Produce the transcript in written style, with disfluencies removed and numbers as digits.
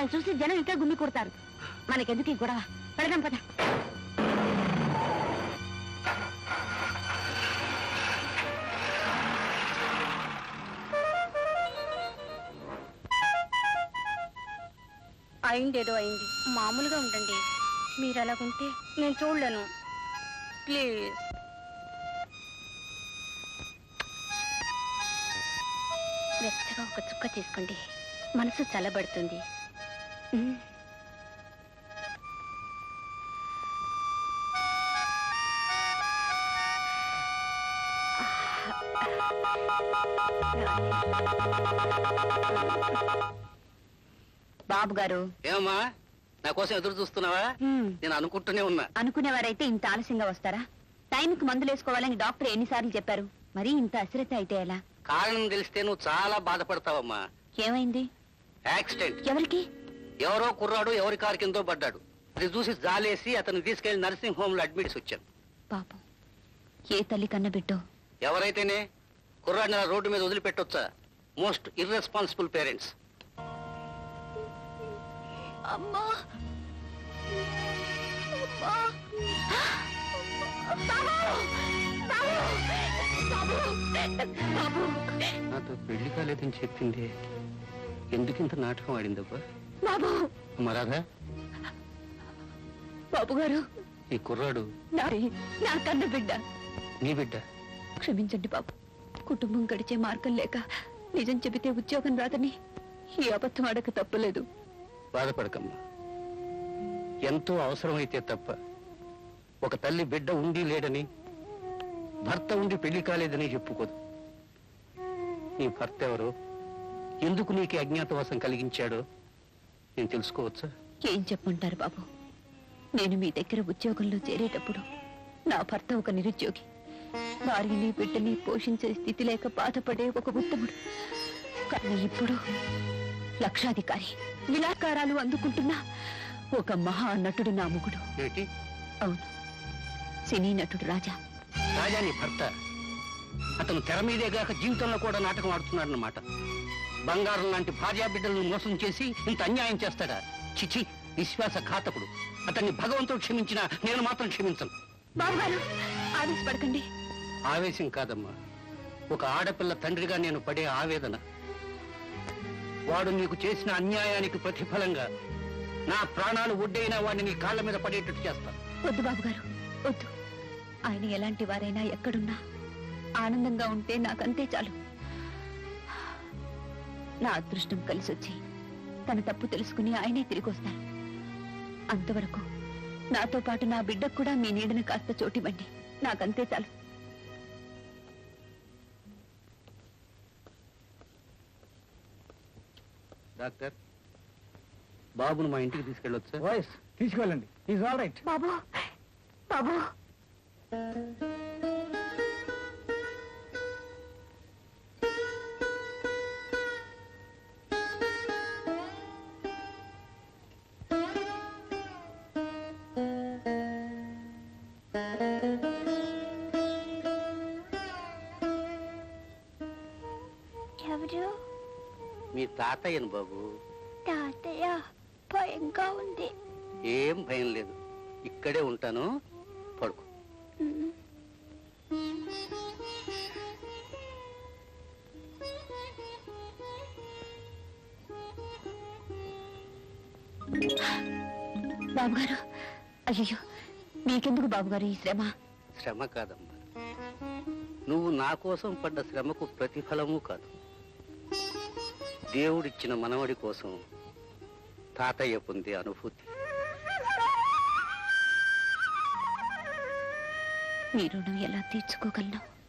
మనల్ని చూసి జనం ఇంకా గుమ్మి కొడతారు. మనకెందుకు ఈ గొడవ? పెడదాం పద. అయిందేదో అయింది, మామూలుగా ఉండండి. మీరు అలాగుంటే నేను చూడలేను. ప్లీజ్. వెచ్చగా ఒక చుక్క తీసుకోండి, మనసు చల్లబడుతుంది. బాబు గారు. ఏమమ్మా, నా కోసం ఎదురు చూస్తున్నావా? నేను అనుకుంటూనే ఉన్నా. అనుకునేవారైతే ఇంత ఆలస్యంగా వస్తారా? టైంకి మందులు వేసుకోవాలని డాక్టర్ ఎన్నిసార్లు చెప్పారు? మరి ఇంత అశ్రద్ధ అయితే ఎలా? కారణం తెలిస్తే నువ్వు చాలా బాధపడతావమ్మా. ఏమైంది? యాక్సిడెంట్. ఎవరికి? ఎవరో కుర్రాడు ఎవరి కారు కిందో పడ్డాడు. అది చూసి జాలేసి అతను తీసుకెళ్లి నర్సింగ్ హోమ్ లో అడ్మిట్స్ వచ్చాను. పాపం, ఏ తల్లి కన్న బిడ్డో. ఎవరైతేనే కుర్రాడిని రోడ్డు మీద వదిలిపెట్టొచ్చా? Most irresponsible parents. అమ్మా, నాతో పెళ్లి కాలేదని చెప్పింది, ఎందుకింత నాటకం ఆడిందబ్బా? బాబు. మరాధా, బాబు గారు, ఈ కుర్రాడు నా కన్న బిడ్డ. నీ బిడ్డ? క్షమించండి బాబు, కుటుంబం గడిచే మార్గం లేక నిజం చెబితే ఉద్యోగం రాదని ఈ అబద్ధం ఆడక తప్పలేదు. బాధపడకమ్మా. ఎంతో అవసరమైతే తప్ప ఒక తల్లి బిడ్డ ఉండి లేడని, భర్త ఉండి పెళ్లి కాలేదని చెప్పుకోదు. నీ భర్త ఎవరో, ఎందుకు నీకు అజ్ఞాతవాసం కలిగించాడో నేను తెలుసుకోవచ్చా? ఏం చెప్పమంటారు బాబు? నేను మీ దగ్గర ఉద్యోగంలో చేరేటప్పుడు నా భర్త ఒక నిరుద్యోగి, భార్యని బిడ్డని పోషించే స్థితి లేక బాధపడే ఒక ఉత్తముడు. కానీ ఇప్పుడు లక్షాధికారి, విలాకారాలు అందుకుంటున్న ఒక మహా నటుడు నా ముగుడు. ఏంటి? అవును, సినీ నటుడు రాజా. రాజా నీ భర్త? అతను తెర మీదేగాక జీవితంలో కూడా నాటకం ఆడుతున్నాడన్నమాట. బంగారం లాంటి భార్యా బిడ్డలను మోసం చేసి ఇంత అన్యాయం చేస్తాడా? చిచి, విశ్వాసఘాతకుడు. అతన్ని భగవంతుడు క్షమించినా నేను మాత్రం క్షమించను. బాబుగారు, ఆవేశపడకండి. ఆవేశం కాదమ్మా, ఒక ఆడపిల్ల తండ్రిగా నేను పడే ఆవేదన. వాడు నీకు చేసిన అన్యాయానికి ప్రతిఫలంగా నా ప్రాణాలు ఒడ్డైనా వాడిని నీ కాళ్ల మీద పడేటట్టు చేస్తాను. వద్దు బాబుగారు, వద్దు. ఆయన ఎలాంటి వారైనా ఎక్కడున్నా ఆనందంగా ఉంటే నాకంతే చాలు. నా అదృష్టం కలిసొచ్చి తన తప్పు తెలుసుకుని ఆయనే తిరిగి వస్తారు. అంతవరకు నాతో పాటు నా బిడ్డకు కూడా మీ నీడను కాస్త చోటివ్వండి, నాకంతే చాలు. డాక్టర్, బాబును మా ఇంటికి తీసుకెళ్ళొచ్చా? వాయిస్ తీసుకెళ్ళండి. Is all right. బాబు, బాబు. ఎవరు? మీ తాతయ్యను బాబు. తాతయ్య, భయంగా ఉంది. ఏం భయం లేదు, ఇక్కడే ఉంటాను, పడుకో. బాబుగారు, అయ్యో, మీకెందుకు బాబుగారు ఈ శ్రమ? శ్రమ కాదమ్మా, నువ్వు నా కోసం పడ్డ శ్రమకు ప్రతిఫలము కాదు. దేవుడిచ్చిన మనవడి కోసం తాతయ్య పొందే అనుభూతి. మీ రుణం ఎలా తీర్చుకోగలను?